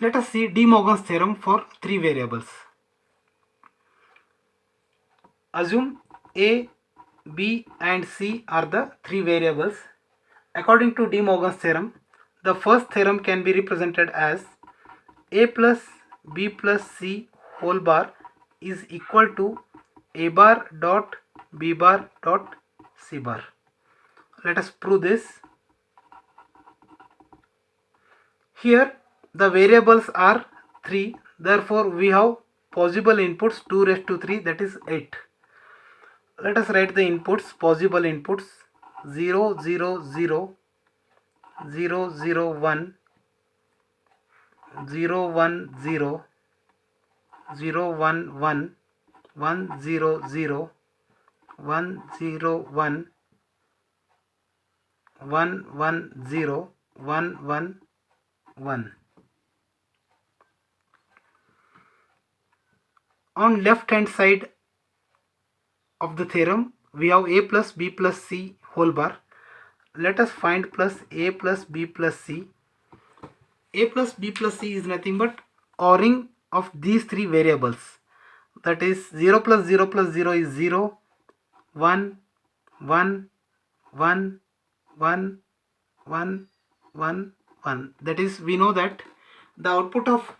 Let us see De Morgan's theorem for three variables. Assume A, B and C are the three variables. According to De Morgan's theorem, the first theorem can be represented as A plus B plus C whole bar is equal to A bar dot B bar dot C bar. Let us prove this. Here the variables are 3, therefore we have possible inputs 2 raised to 3, that is 8. Let us write the inputs, possible inputs 0, 0, 0, 0, 0, 1, 0, 1, 0, 0, 1, 1, 1, 0, 0, 1, 0, 1, 1, 1, 0, 1, 1, 1. On left hand side of the theorem, we have A plus B plus C whole bar. Let us find plus A plus B plus C. A plus B plus C is nothing but ORing of these three variables. That is 0 plus 0 plus 0 is 0, 1, 1, 1, 1, 1, 1, 1. That is, we know that the output of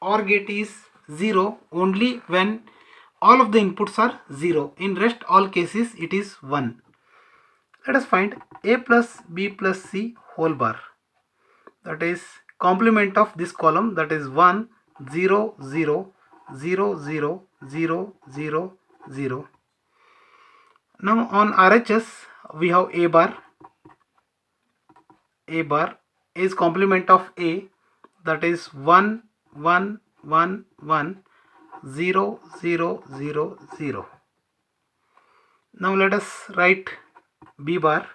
OR gate is 0 only when all of the inputs are 0. In rest all cases it is 1. Let us find A plus B plus C whole bar. That is complement of this column, that is 1, 0, 0, 0, 0, 0, 0, 0. Now on RHS we have A bar. A bar is complement of A, that is 1, 1, 1, 1, 0, 0, 0, 0. Now let us write B bar.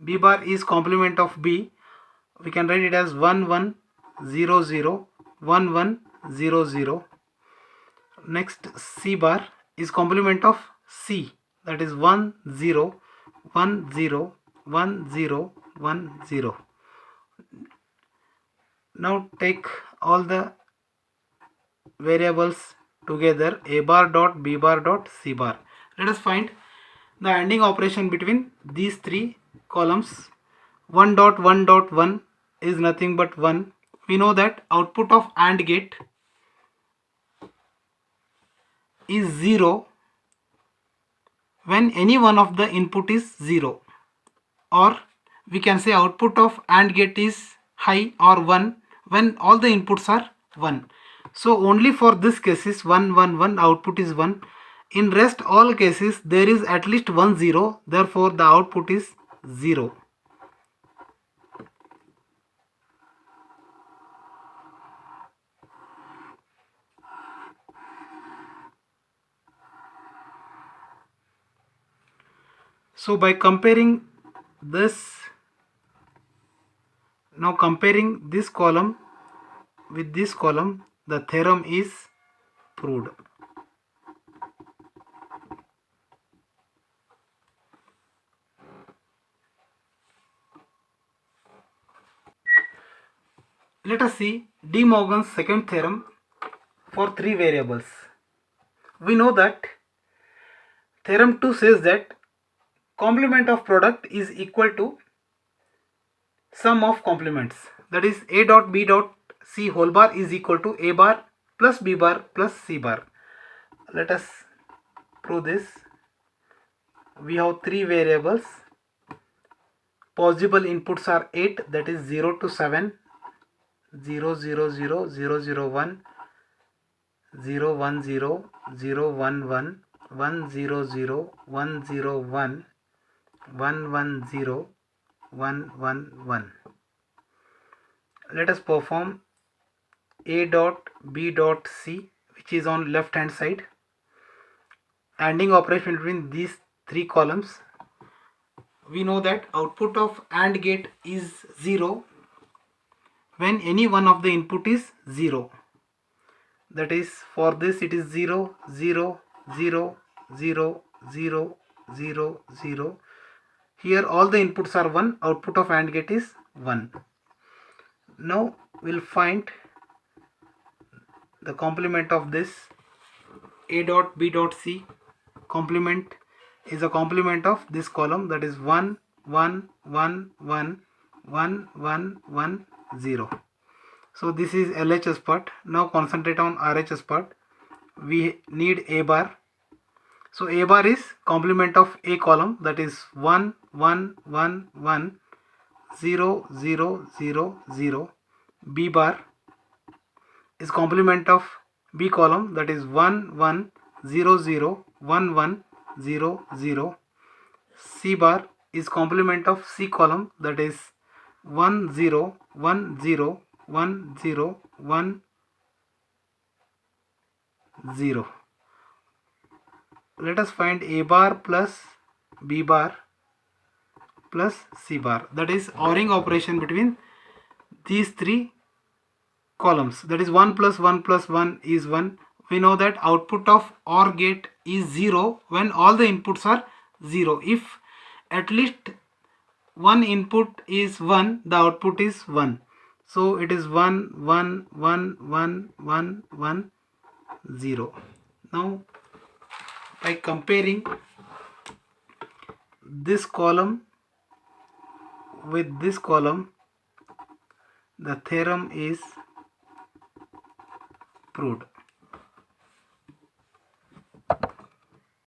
B bar is complement of B. We can write it as 1, 1, 0, 0, 1, 1, 0, 0. Next C bar is complement of C, that is 1, 0, 1, 0, 1, 0, 1, 0. Now take all the variables together, A bar dot B bar dot C bar. Let us find the ANDing operation between these three columns. 1 dot 1 dot 1 is nothing but 1. We know that output of AND gate is 0 when any one of the input is 0, or we can say output of AND gate is high or 1 when all the inputs are 1. So only for this cases 1, 1, 1 output is 1. In rest all cases there is at least 1 0, therefore the output is 0. So by comparing this, now comparing this column with this column, the theorem is proved. Let us see De Morgan's second theorem for three variables. We know that theorem 2 says that complement of product is equal to sum of complements. That is A dot B dot C whole bar is equal to A bar plus B bar plus C bar. Let us prove this. We have three variables. Possible inputs are 8, that is 0 to 7, 0, 0, 0, 0, 0, 1, 0, 1, 0, 0, 1, 1, 1, 0, 0, 1, 0, 1, 1, 1, 0, 1, 1, 1. Let us perform A dot B dot C, which is on left hand side. ANDing operation between these three columns. We know that output of AND gate is 0 when any one of the input is 0. That is, for this it is 0, 0, 0, 0, 0, 0, 0. Here all the inputs are 1, output of AND gate is 1. Now we'll find the complement of this A dot B dot C complement is a complement of this column, that is 1 1 1 1 1 1 1 0. So this is LHS part. Now concentrate on RHS part. We need A bar. So A bar is complement of A column, that is 1 1 1 1 0 0 0 0. B bar is complement of B column, that is 1 1 0 0 1 1 0 0. C bar is complement of C column, that is 1 0 1 0 1 0 1 0. Let us find A bar plus B bar plus C bar, that is ORing operation between these three columns, that is 1 plus 1 plus 1 is 1. We know that output of OR gate is 0 when all the inputs are 0. If at least one input is 1, the output is 1. So it is 1 1 1 1 1 1 0. Now by comparing this column with this column, the theorem is proved.